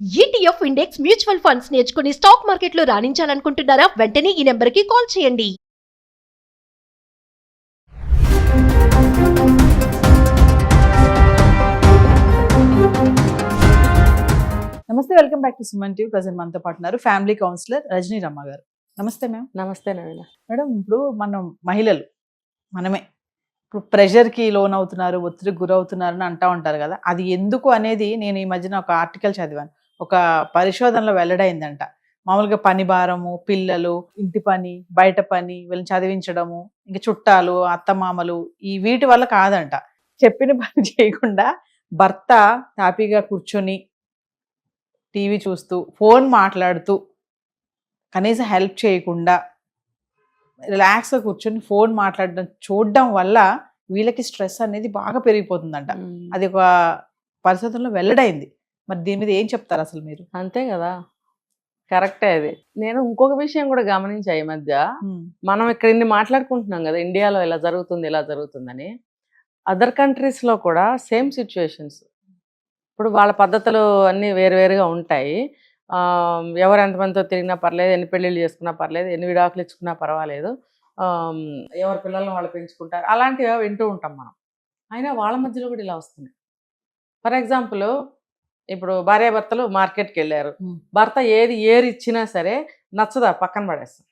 ETF index mutual funds నేర్చుకుని stock మార్కెట్లో రాణించాలనుకుంటున్నారా? వెంటనే ఈ నెంబర్కి కాల్ చేయండి. నమస్తే, welcome back to Suman TV. Present మనతో పాటు ఉన్నారు ఫ్యామిలీ కౌన్సిలర్ రజనీ రమ్మ గారు. నమస్తే మ్యామ్. నమస్తే నవీన. మేడం, ఇప్పుడు మనం మహిళలు మనమే ఇప్పుడు ప్రెషర్కి లోన్ అవుతున్నారు, ఒత్తిడికి గురవుతున్నారు అని అంటూ ఉంటారు కదా. అది ఎందుకు అనేది నేను ఈ మధ్యన ఒక ఆర్టికల్ చదివాను. ఒక పరిశోధనలో వెల్లడైందంట. మామూలుగా పని భారము, పిల్లలు, ఇంటి పని, బయట పని, వీళ్ళని చదివించడము, ఇంకా చుట్టాలు, అత్తమామలు, ఈ వీటి వల్ల కాదంట. చెప్పిన పని చేయకుండా భర్త హ్యాపీగా కూర్చొని టీవీ చూస్తూ, ఫోన్ మాట్లాడుతూ, కనీసం హెల్ప్ చేయకుండా రిలాక్స్గా కూర్చొని ఫోన్ మాట్లాడడం చూడడం వల్ల వీళ్ళకి స్ట్రెస్ అనేది బాగా పెరిగిపోతుందంట. అది ఒక పరిస్థితుల్లో వెల్లడైంది. మరి దీని మీద ఏం చెప్తారు అసలు మీరు? అంతే కదా, కరెక్టే. అది నేను ఇంకొక విషయం కూడా గమనించా ఈ మధ్య. మనం ఇక్కడ ఇన్ని మాట్లాడుకుంటున్నాం కదా, ఇండియాలో ఇలా జరుగుతుంది ఇలా జరుగుతుందని. అదర్ కంట్రీస్లో కూడా సేమ్ సిచ్యువేషన్స్. ఇప్పుడు వాళ్ళ పద్ధతులు అన్నీ వేరువేరుగా ఉంటాయి. ఎవరు ఎంతమందితో తిరిగినా పర్లేదు, ఎన్ని పెళ్ళిళ్ళు చేసుకున్నా పర్లేదు, ఎన్ని విడాకులు ఇచ్చుకున్నా పర్వాలేదు, ఎవరి పిల్లల్ని వాళ్ళు పెంచుకుంటారు, అలాంటివి వింటూ ఉంటాం మనం. అయినా వాళ్ళ మధ్యలో కూడా ఇలా వస్తున్నాయి. ఫర్ ఎగ్జాంపుల్, ఇప్పుడు భార్యాభర్తలు మార్కెట్కి వెళ్ళారు. భర్త ఏరి ఇచ్చినా సరే నచ్చదా, పక్కన పడేస్తాం.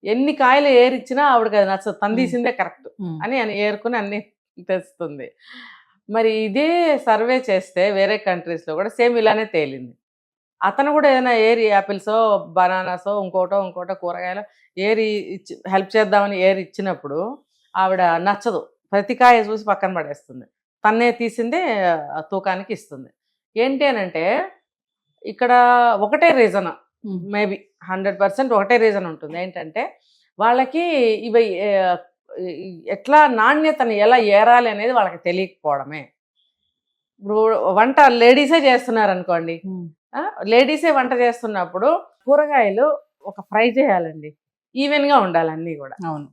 ఎన్ని కాయలు ఏరిచ్చినా ఆవిడకి అది నచ్చదు, తను తీసిందే కరెక్ట్ అని ఏరుకుని అన్ని తెస్తుంది. మరి ఇదే సర్వే చేస్తే వేరే కంట్రీస్లో కూడా సేమ్ ఇలానే తేలింది. అతను కూడా ఏదైనా ఏరి యాపిల్సో, బనానాసో, ఇంకోటో కూరగాయలు ఏరి హెల్ప్ చేద్దామని ఏరి ఇచ్చినప్పుడు ఆవిడ నచ్చదు, ప్రతి కాయ చూసి పక్కన పడేస్తుంది, తన్నే తీసిందే తూకానికి ఇస్తుంది. ఏంటి అని అంటే ఇక్కడ ఒకటే రీజన్, మేబీ 100% ఒకటే రీజన్ ఉంటుంది. ఏంటంటే వాళ్ళకి ఇవి ఎట్లా నాణ్యతను ఎలా ఏరాలి అనేది వాళ్ళకి తెలియకపోవడమే. ఇప్పుడు వంట లేడీసే చేస్తున్నారు అనుకోండి, లేడీసే వంట చేస్తున్నప్పుడు కూరగాయలు ఒక ఫ్రై చేయాలండి, ఈవెన్గా ఉండాలి అన్నీ కూడా. అవును,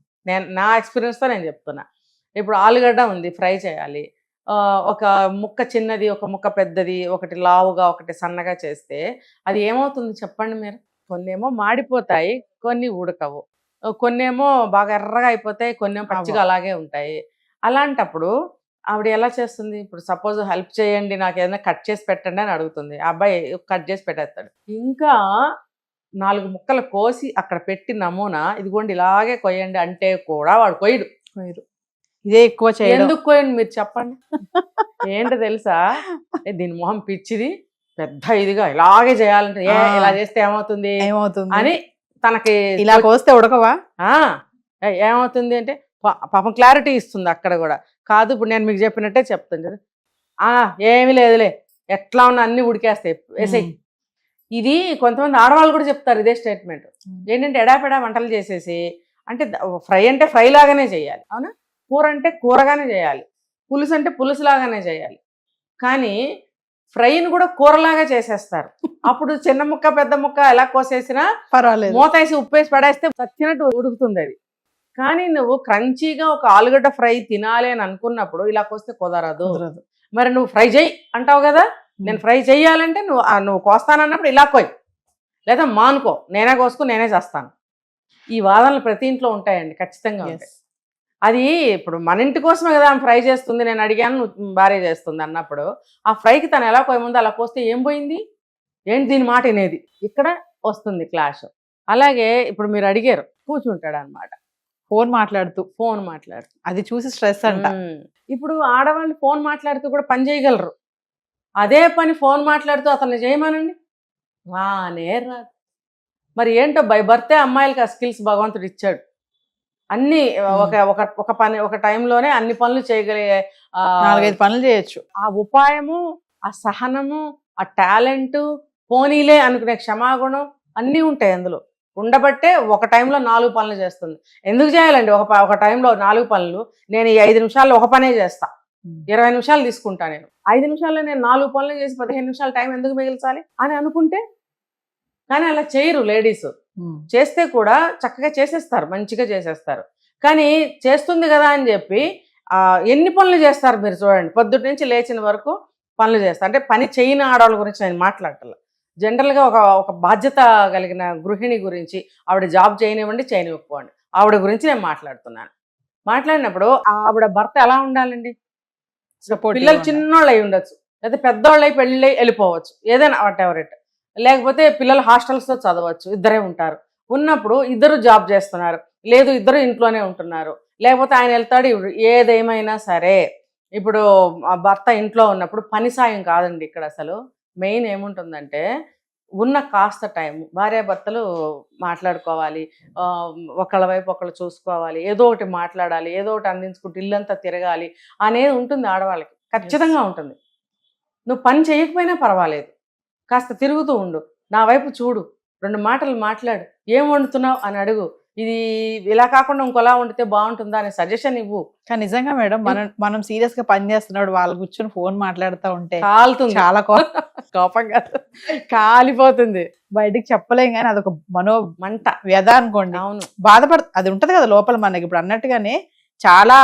నా ఎక్స్పీరియన్స్తో నేను చెప్తున్నా. ఇప్పుడు ఆలుగడ్డ ఉంది, ఫ్రై చేయాలి. ఒక ముక్క చిన్నది, ఒక ముక్క పెద్దది, ఒకటి లావుగా ఒకటి సన్నగా చేస్తే అది ఏమవుతుంది చెప్పండి మీరు? కొన్నేమో మాడిపోతాయి, కొన్ని ఉడకవు, కొన్నేమో బాగా ఎర్రగా అయిపోతాయి, కొన్నేమో పచ్చిగా అలాగే ఉంటాయి. అలాంటప్పుడు ఆవిడ ఎలా చేస్తుంది? ఇప్పుడు సపోజ్ హెల్ప్ చేయండి, నాకు ఏదైనా కట్ చేసి పెట్టండి అని అడుగుతుంది. ఆ అబ్బాయి కట్ చేసి పెట్టేస్తాడు. ఇంకా 4 ముక్కలు కోసి అక్కడ పెట్టి నమూనా, ఇదిగోండి ఇలాగే కొయ్యండి అంటే కూడా వాడు కొయ్యడు. ఇదే ఎక్కువ చేయడం. ఎందుకు కొయ్యండి మీరు చెప్పండి? ఏంటో తెలుసా, దీని మొహం పిచ్చిది, పెద్ద ఇదిగా ఇలాగే చేయాలంటే ఇలా చేస్తే ఏమవుతుంది అని తనకి ఇలా కోస్తే ఉడకవా, ఏమవుతుంది అంటే పాపం క్లారిటీ ఇస్తుంది అక్కడ కూడా. కాదు, ఇప్పుడు నేను మీకు చెప్పినట్టే చెప్తాను కదా, ఏమీ లేదులే, ఎట్లా ఉన్నా అన్ని ఉడికేస్తాయి, వేసేయి. ఇది కొంతమంది ఆడవాళ్ళు కూడా చెప్తారు ఇదే స్టేట్మెంట్. ఏంటంటే ఎడాపెడా వంటలు చేసేసి, అంటే ఫ్రై అంటే ఫ్రై లాగానే చేయాలి, అవునా? కూర అంటే కూరగానే చేయాలి, పులుసు అంటే పులుసు లాగానే చేయాలి. కానీ ఫ్రైని కూడా కూరలాగా చేసేస్తారు. అప్పుడు చిన్న ముక్క పెద్ద ముక్క ఎలా కోసేసినా పర్వాలేదు, మూతేసి ఉప్పేసి పడేస్తే చచ్చినట్టు ఉడుకుతుంది అది. కానీ నువ్వు క్రంచీగా ఒక ఆలుగడ్డ ఫ్రై తినాలి అని అనుకున్నప్పుడు ఇలా కోస్తే కుదరదు. మరి నువ్వు ఫ్రై చేయి అంటావు కదా, నేను ఫ్రై చెయ్యాలంటే నువ్వు కోస్తానన్నప్పుడు ఇలా కోయి, లేదా మానుకో, నేనే కోసుకుని నేనే చేస్తాను. ఈ వాదనలు ప్రతి ఇంట్లో ఉంటాయండి, ఖచ్చితంగా ఉంటాయి. అది ఇప్పుడు మన ఇంటి కోసమే కదా ఆమె ఫ్రై చేస్తుంది, నేను అడిగాను నువ్వు భార్య చేస్తుంది అన్నప్పుడు ఆ ఫ్రైకి తను ఎలా పోయే ముందు అలా కోస్తే ఏం పోయింది, ఏంటి దీని మాట వినేది, ఇక్కడ వస్తుంది క్లాష్. అలాగే ఇప్పుడు మీరు అడిగారు, కూర్చుంటాడు అనమాట ఫోన్ మాట్లాడుతూ అది చూసి స్ట్రెస్ అంట. ఇప్పుడు ఆడవాళ్ళు ఫోన్ మాట్లాడుతూ కూడా పని చేయగలరు, అదే పని ఫోన్ మాట్లాడుతూ అతన్ని చేయమనండి, వానే రాదు. మరి ఏంటో బై బర్తే అమ్మాయిలకి ఆ స్కిల్స్ భగవంతుడు ఇచ్చాడు. అన్ని ఒక పని ఒక టైంలోనే అన్ని పనులు చేయగలిగే 4-5 పనులు చేయొచ్చు. ఆ ఉపాయము, ఆ సహనము, ఆ టాలెంట్, పోనీలే అనుకునే క్షమాగుణం అన్నీ ఉంటాయి అందులో. ఉండబట్టే ఒక టైంలో 4 పనులు చేస్తుంది. ఎందుకు చేయాలండి ఒక టైంలో 4 పనులు? నేను ఈ 5 నిమిషాల్లో ఒక పనే చేస్తా, 20 నిమిషాలు తీసుకుంటా. నేను 5 నిమిషాల్లో నేను 4 పనులు చేసి 15 నిమిషాల టైం ఎందుకు మిగిల్చాలి అని అనుకుంటే, కానీ అలా చేయరు లేడీస్. చేస్తే కూడా చక్కగా చేసేస్తారు, మంచిగా చేసేస్తారు. కానీ చేస్తుంది కదా అని చెప్పి ఎన్ని పనులు చేస్తారు మీరు చూడండి, పొద్దుటి నుంచి లేచిన వరకు పనులు చేస్తారు. అంటే పని చేయని ఆడవాళ్ళ గురించి నేను మాట్లాడటం, జనరల్గా ఒక బాధ్యత కలిగిన గృహిణి గురించి, ఆవిడ జాబ్ చేయనివ్వండి చేయనివ్వకపోండి, ఆవిడ గురించి నేను మాట్లాడినప్పుడు ఆవిడ భర్త ఎలా ఉండాలండి? పిల్లలు చిన్నోళ్ళు అయి ఉండొచ్చు, లేదా పెద్దోళ్ళు అయి పెళ్ళి వెళ్ళిపోవచ్చు, ఏదైనా వాట్ ఎవర్ ఇట్, లేకపోతే పిల్లలు హాస్టల్స్లో చదవచ్చు, ఇద్దరే ఉంటారు. ఉన్నప్పుడు ఇద్దరు జాబ్ చేస్తున్నారు, లేదు ఇద్దరు ఇంట్లోనే ఉంటున్నారు, లేకపోతే ఆయన వెళ్తాడు, ఏదేమైనా సరే ఇప్పుడు భర్త ఇంట్లో ఉన్నప్పుడు పని సాయం కాదండి ఇక్కడ. అసలు మెయిన్ ఏముంటుందంటే ఉన్న కాస్త టైం భార్యాభర్తలు మాట్లాడుకోవాలి, ఒకళ్ళ వైపు ఒకళ్ళు చూసుకోవాలి, ఏదో ఒకటి మాట్లాడాలి, ఏదో ఒకటి అందించుకుంటూ ఇల్లంతా తిరగాలి అనేది ఉంటుంది ఆడవాళ్ళకి, ఖచ్చితంగా ఉంటుంది. నువ్వు పని చేయకపోయినా పర్వాలేదు, కాస్త తిరుగుతూ ఉండు, నా వైపు చూడు, 2 మాటలు మాట్లాడు, ఏం వండుతున్నావు అని అడుగు, ఇది ఇలా కాకుండా ఇంకోలా వండితే బాగుంటుందా అనే సజెషన్ ఇవ్వు. కానీ నిజంగా మేడం మనం సీరియస్ గా పని చేస్తున్నాడు, వాళ్ళు కూర్చొని ఫోన్ మాట్లాడుతూ ఉంటే కాలుతుంది, చాలా కోపంగా కాలిపోతుంది, బయటికి చెప్పలేం కానీ అదొక మంట వ్యధ అనుకోండి. అవును, అది ఉంటది కదా లోపల మనకి. ఇప్పుడు అన్నట్టుగానే చాలా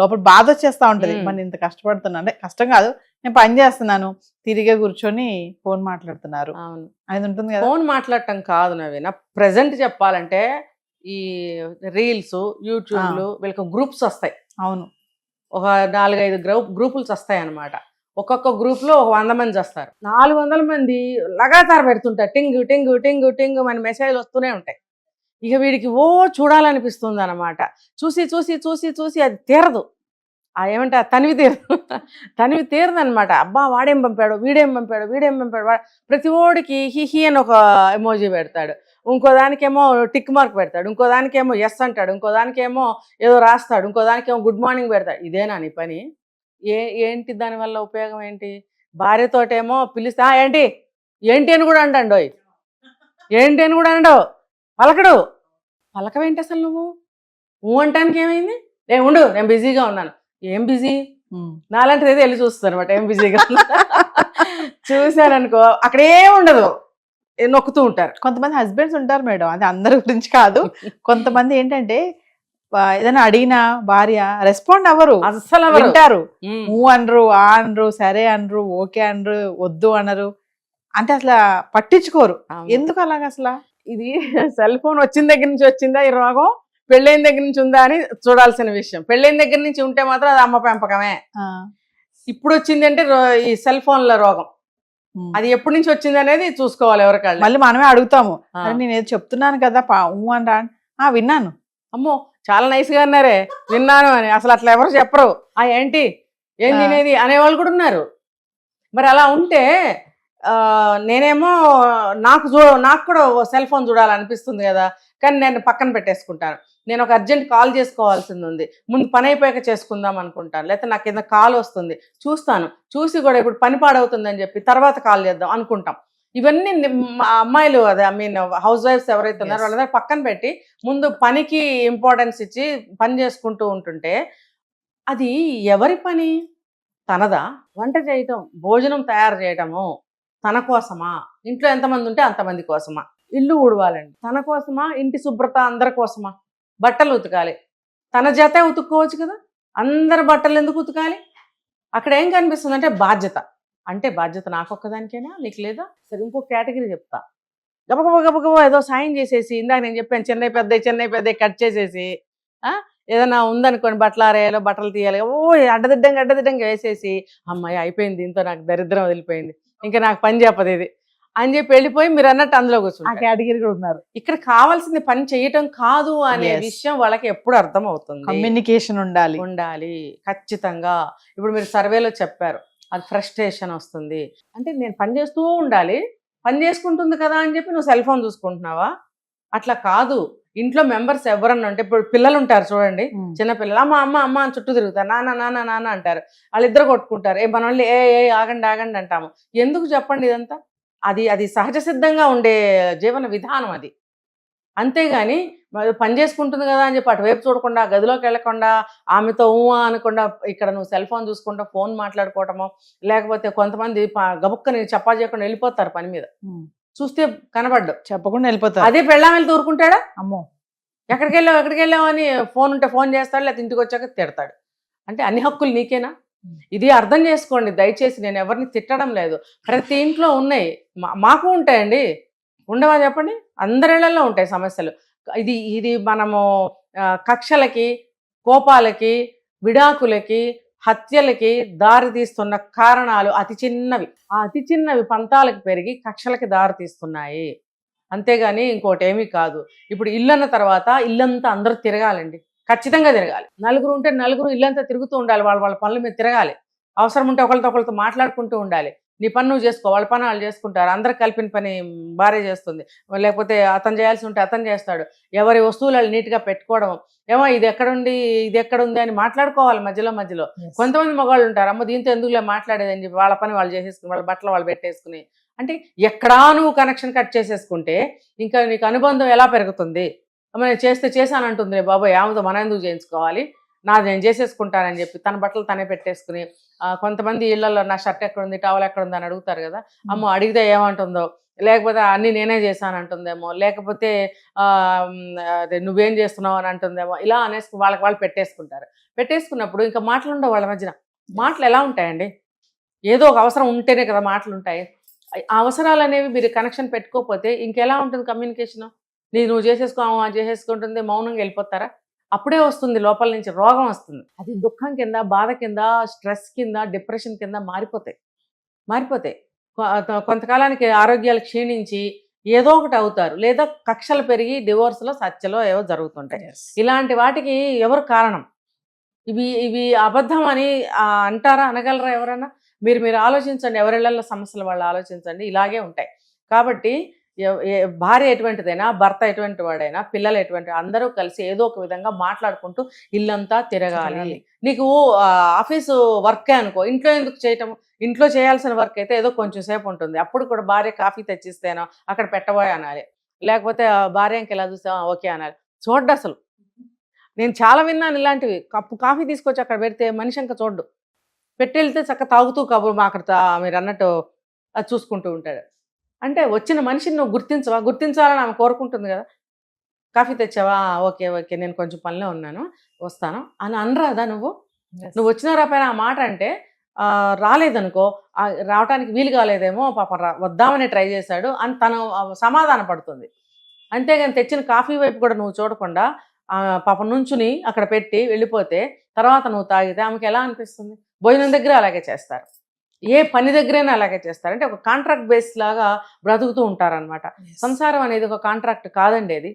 లోపల బాధ వచ్చేస్తా ఉంటది, మనం ఇంత కష్టపడుతున్నా, అంటే కష్టం కాదు, నేను పని చేస్తున్నాను, తిరిగే కూర్చొని ఫోన్ మాట్లాడుతున్నారు, అవును, అది ఉంటుంది కదా. ఫోన్ మాట్లాడటం కాదు నవీన, ప్రెసెంట్ చెప్పాలంటే ఈ రీల్స్, యూట్యూబ్లు, వీళ్ళకి గ్రూప్స్ వస్తాయి. అవును, ఒక 4-5 గ్రూపులు వస్తాయి అన్నమాట. ఒక్కొక్క గ్రూప్ లో 100 మంది వస్తారు, 400 మంది లగాతారు పెడుతుంటారు, టింగ్ టింగ్ టింగ్ టింగ్ మన మెసేజ్లు వస్తూనే ఉంటాయి. ఇక వీడికి చూడాలనిపిస్తుంది అనమాట. చూసి చూసి చూసి చూసి అది తీరదు, ఏమంటే తనివి తీరదు అనమాట. అబ్బా వాడేం పంపాడు, వీడేం పంపాడు, ప్రతి ఓడికి హి అని ఒక ఎమోజీ పెడతాడు, ఇంకో దానికేమో టిక్ మార్క్ పెడతాడు, ఇంకో దానికేమో ఎస్ అంటాడు, ఇంకో దానికేమో ఏదో రాస్తాడు, ఇంకో దానికేమో గుడ్ మార్నింగ్ పెడతాడు. ఇదేనా నీ పని? ఏంటి దానివల్ల ఉపయోగం ఏంటి? భార్యతోటేమో పిలిస్తే ఏంటి అని కూడా అంటాండోయ్, ఏంటి అని కూడా అండవు, పలకవేంటి అసలు నువ్వు అంటానికి ఏమైంది? ఉండు నేను బిజీగా ఉన్నాను. ఏం బిజీ? నాలాంటిది ఏదో వెళ్ళి చూస్తాను అనమాట, ఏం బిజీగా చూశాననుకో అక్కడ ఏం ఉండదు, నొక్కుతూ ఉంటారు. కొంతమంది హస్బెండ్స్ ఉంటారు మేడం, అది అందరి గురించి కాదు. కొంతమంది ఏంటంటే ఏదైనా అడిగినా భార్య రెస్పాండ్ అవ్వరు, అస్సలు వింటారు, అనరు, అనరు, సరే అనరు, ఓకే అనరు, వద్దు అనరు, అంటే అసలు పట్టించుకోరు. ఎందుకు అలాగ అసలు? ఇది సెల్ ఫోన్ వచ్చిన దగ్గర నుంచి వచ్చిందా ఈ రోగం, పెళ్ళైన దగ్గర నుంచి ఉందా అని చూడాల్సిన విషయం. పెళ్ళైన దగ్గర నుంచి ఉంటే మాత్రం అది అమ్మ పెంపకమే. ఇప్పుడు వచ్చింది అంటే ఈ సెల్ ఫోన్ల రోగం, అది ఎప్పటి నుంచి వచ్చింది అనేది చూసుకోవాలి ఎవరికాళ్ళు. మళ్ళీ మనమే అడుగుతాము, నేను ఏదో చెప్తున్నాను కదా విన్నాను, అమ్మో చాలా నైస్ గా అన్నారే, విన్నాను అని. అసలు అట్లా ఎవరు చెప్పరు. ఏంటి ఏం తినేది అనేవాళ్ళు కూడా ఉన్నారు. మరి అలా ఉంటే నేనేమో నాకు కూడా సెల్ ఫోన్ చూడాలనిపిస్తుంది కదా, కానీ నేను పక్కన పెట్టేసుకుంటాను. నేను ఒక అర్జెంట్ కాల్ చేసుకోవాల్సింది ఉంది, ముందు పని అయిపోయాక చేసుకుందాం అనుకుంటాను, లేకపోతే నాకు ఏదైనా కాల్ వస్తుంది చూస్తాను, చూసి కూడా ఇప్పుడు పని పాడవుతుందని చెప్పి తర్వాత కాల్ చేద్దాం అనుకుంటాం. ఇవన్నీ అమ్మాయిలు హౌస్ వైఫ్స్ ఎవరైతే ఉన్నారో వాళ్ళందరూ పక్కన పెట్టి ముందు పనికి ఇంపార్టెన్స్ ఇచ్చి పని చేసుకుంటూ ఉంటుంటే అది ఎవరి పని? తనదా? వంట చేయటం, భోజనం తయారు చేయటము తన కోసమా? ఇంట్లో ఎంతమంది ఉంటే అంతమంది కోసమా? ఇల్లు ఊడవాలండి తన కోసమా? ఇంటి శుభ్రత అందరి కోసమా? బట్టలు ఉతకాలి తన చేతే ఉతుక్కోవచ్చు కదా, అందరి బట్టలు ఎందుకు ఉతకాలి? అక్కడ ఏం కనిపిస్తుంది అంటే బాధ్యత నాకొక్కదానికైనా, నీకు లేదా? సరే ఇంకో కేటగిరీ చెప్తా. గబగబా ఏదో సాయం చేసేసి, ఇందాక నేను చెప్పాను చెన్నై పెద్ద కట్ చేసేసి, ఏదైనా ఉందనుకోండి బట్టలు ఆరేయాలో బట్టలు తీయాలి, అడ్డదిడ్డంగా వేసేసి, అమ్మాయి అయిపోయింది, దీంతో నాకు దరిద్రం వదిలిపోయింది, ఇంకా నాకు పని చెప్పదు ఇది అని చెప్పి వెళ్ళిపోయి మీరు అన్నట్టు అందులో కూర్చున్నారు. కేటగిరీ కూడా ఉన్నారు. ఇక్కడ కావాల్సింది పని చేయటం కాదు అనే విషయం వాళ్ళకి ఎప్పుడు అర్థం అవుతుంది. కమ్యూనికేషన్ ఉండాలి ఖచ్చితంగా. ఇప్పుడు మీరు సర్వేలో చెప్పారు, అది ఫ్రస్ట్రేషన్ వస్తుంది అంటే నేను పని చేస్తూ ఉండాలి, పని చేసుకుంటుంది కదా అని చెప్పి నువ్వు సెల్ ఫోన్ చూసుకుంటున్నావా? అట్లా కాదు. ఇంట్లో మెంబర్స్ ఎవరన్నా అంటే ఇప్పుడు పిల్లలు ఉంటారు చూడండి, చిన్న పిల్లలు అమ్మ అని చుట్టూ తిరుగుతారు, నాన్న అంటారు, వాళ్ళిద్దరు కొట్టుకుంటారు, మన వాళ్ళు ఆగండి అంటాము. ఎందుకు చెప్పండి? ఇదంతా అది సహజ సిద్ధంగా ఉండే జీవన విధానం అది. అంతేగాని పని చేసుకుంటుంది కదా అని చెప్పి అటువైపు చూడకుండా, గదిలోకి వెళ్లకుండా, ఆమెతో అనకుండా ఇక్కడ నువ్వు సెల్ ఫోన్ చూసుకుంటా ఫోన్ మాట్లాడుకోవటమో, లేకపోతే కొంతమంది గబుక్కని చెప్పా చేయకుండా వెళ్ళిపోతారు పని మీద, చూస్తే కనబడ్డు చెప్పకుండా వెళ్ళిపోతారు. అదే పెళ్ళాం వెళ్తూ ఊరుకుంటాడా? అమ్మో ఎక్కడికి వెళ్ళావు అని ఫోన్ ఉంటే ఫోన్ చేస్తాడు, లేకపోతే ఇంటికి వచ్చాక తిడతాడు. అంటే అన్ని హక్కులు నీకేనా? ఇది అర్థం చేసుకోండి దయచేసి. నేను ఎవరిని తిట్టడం లేదు. ప్రతి ఇంట్లో ఉన్నాయి, మాకు ఉంటాయండి. ఉండవా చెప్పండి? అందరిళ్లలో ఉంటాయి సమస్యలు. ఇది మనము కక్షలకి, కోపాలకి, విడాకులకి, హత్యలకి దారి తీస్తున్న కారణాలు అతి చిన్నవి. ఆ అతి చిన్నవి పంతాలకు పెరిగి కక్షలకి దారి తీస్తున్నాయి, అంతేగాని ఇంకోటి ఏమీ కాదు. ఇప్పుడు ఇల్లు అన్న తర్వాత ఇల్లంతా అందరూ తిరగాలండి, ఖచ్చితంగా తిరగాలి. నలుగురు ఉంటే నలుగురు ఇల్లంతా తిరుగుతూ ఉండాలి, వాళ్ళ పనుల మీద తిరగాలి. అవసరం ఉంటే ఒకరితో మాట్లాడుకుంటూ ఉండాలి. నీ పని నువ్వు చేసుకో, వాళ్ళ పని వాళ్ళు చేసుకుంటారు. అందరు కలిపిన పని భార్య చేస్తుంది, లేకపోతే అతను చేయాల్సి ఉంటే అతను చేస్తాడు. ఎవరి వస్తువులు వాళ్ళు నీట్గా పెట్టుకోవడం, ఏమో ఇది ఎక్కడుంది అని మాట్లాడుకోవాలి మధ్యలో. కొంతమంది మగవాళ్ళు ఉంటారు, అమ్మ దీంతో ఎందుకులే మాట్లాడేదని చెప్పి వాళ్ళ పని వాళ్ళు చేసేసుకుని, వాళ్ళ బట్టలు వాళ్ళు పెట్టేసుకుని. అంటే ఎక్కడా నువ్వు కనెక్షన్ కట్ చేసేసుకుంటే ఇంకా నీకు అనుబంధం ఎలా పెరుగుతుంది? నేను చేశానంటుంది బాబాయ్, ఆమెతో మనం ఎందుకు చేయించుకోవాలి, నాది నేను చేసేసుకుంటానని చెప్పి తన బట్టలు తనే పెట్టేసుకుని. కొంతమంది ఇళ్లలో నా షర్ట్ ఎక్కడుంది, టవల్ ఎక్కడుంది అని అడుగుతారు కదా. అమ్మో అడిగితే ఏమంటుందో, లేకపోతే అన్నీ నేనే చేశానంటుందేమో, లేకపోతే నువ్వేం చేస్తున్నావు అని అంటుందేమో, ఇలా అనేసి వాళ్ళు పెట్టేసుకున్నప్పుడు ఇంకా మాటలు ఉండవు వాళ్ళ మధ్యన. మాటలు ఎలా ఉంటాయండి? ఏదో ఒక అవసరం ఉంటేనే కదా మాటలు ఉంటాయి. ఆ అవసరాలు అనేవి మీరు కనెక్షన్ పెట్టుకోకపోతే ఇంకెలా ఉంటుంది కమ్యూనికేషన్? నువ్వు చేసేసుకుంటుంది, మౌనంగా వెళ్ళిపోతారా? అప్పుడే వస్తుంది లోపల నుంచి రోగం వస్తుంది. అది దుఃఖం కింద, బాధ కింద, స్ట్రెస్ కింద, డిప్రెషన్ కింద మారిపోతాయి. కొంతకాలానికి ఆరోగ్యాలు క్షీణించి ఏదో ఒకటి అవుతారు, లేదా కక్షలు పెరిగి డివోర్స్లో సత్యలో ఏవో జరుగుతుంటాయి. ఇలాంటి వాటికి ఎవరు కారణం? ఇవి అబద్ధం అని అంటారా, అనగలరా ఎవరన్నా? మీరు ఆలోచించండి, ఎవరిళ్లలో సమస్యలు వాళ్ళు ఆలోచించండి, ఇలాగే ఉంటాయి. కాబట్టి భార్య ఎటువంటిదైనా, భర్త ఎటువంటి వాడైనా, పిల్లలు ఎటువంటి, అందరూ కలిసి ఏదో ఒక విధంగా మాట్లాడుకుంటూ ఇల్లంతా తిరగాలి. నీకు ఆఫీసు వర్కే అనుకో, ఇంట్లో ఎందుకు చేయటం? ఇంట్లో చేయాల్సిన వర్క్ అయితే ఏదో కొంచెం సేపు ఉంటుంది. అప్పుడు కూడా భార్య కాఫీ తెచ్చిస్తేనో అక్కడ పెట్టబోయే అనాలి, లేకపోతే భార్య ఇంక ఇలా చూస్తే ఓకే అనాలి. చూడ్డు అసలు. నేను చాలా విన్నాను ఇలాంటివి. కప్పు కాఫీ తీసుకొచ్చి అక్కడ పెడితే మనిషి ఇంకా చూడ్డు, పెట్టి వెళ్తే చక్కగా తాగుతూ కబురు అక్కడ మీరు అన్నట్టు అది చూసుకుంటూ ఉంటాడు. అంటే వచ్చిన మనిషిని నువ్వు గుర్తించాలని ఆమె కోరుకుంటుంది కదా. కాఫీ తెచ్చావా, ఓకే నేను కొంచెం పనిలో ఉన్నాను, వస్తాను అని అనరాదా? నువ్వు వచ్చినా రాపోయినా ఆ మాట అంటే రాలేదనుకో, రావడానికి వీలు కాలేదేమో, పాపం వద్దామని ట్రై చేశాడు అని తను సమాధాన పడుతుంది. అంతేగాని తెచ్చిన కాఫీ వైపు కూడా నువ్వు చూడకుండా పాపం నుంచుని అక్కడ పెట్టి వెళ్ళిపోతే తర్వాత నువ్వు తాగితే ఆమెకి ఎలా అనిపిస్తుంది? భోజనం దగ్గర అలాగే చేస్తారు, ఏ పని దగ్గరైనా అలాగే చేస్తారు. అంటే ఒక కాంట్రాక్ట్ బేస్ లాగా బ్రతుకుతూ ఉంటారనమాట. సంసారం అనేది ఒక కాంట్రాక్ట్ కాదండి. అది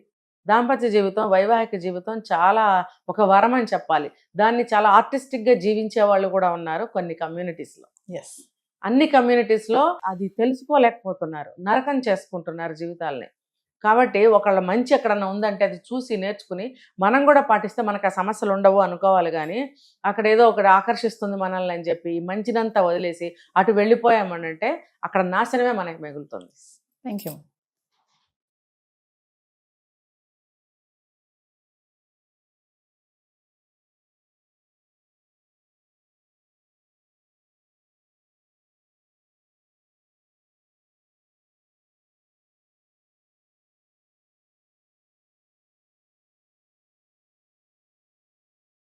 దాంపత్య జీవితం, వైవాహిక జీవితం చాలా ఒక వరం అని చెప్పాలి. దాన్ని చాలా ఆర్టిస్టిక్గా జీవించే వాళ్ళు కూడా ఉన్నారు కొన్ని కమ్యూనిటీస్లో. అన్ని కమ్యూనిటీస్లో అది తెలుసుకోలేకపోతున్నారు, నరకం చేసుకుంటున్నారు జీవితాలని. కాబట్టి ఒకళ్ళ మంచి ఎక్కడన్నా ఉందంటే అది చూసి నేర్చుకుని మనం కూడా పాటిస్తే మనకు ఆ సమస్యలు ఉండవు అనుకోవాలి. కానీ అక్కడ ఏదో ఒకటి ఆకర్షిస్తుంది మనల్ని అని చెప్పి మంచిదంతా వదిలేసి అటు వెళ్ళిపోయామనంటే అక్కడ నాశనమే మనకి మిగులుతుంది. Thank you.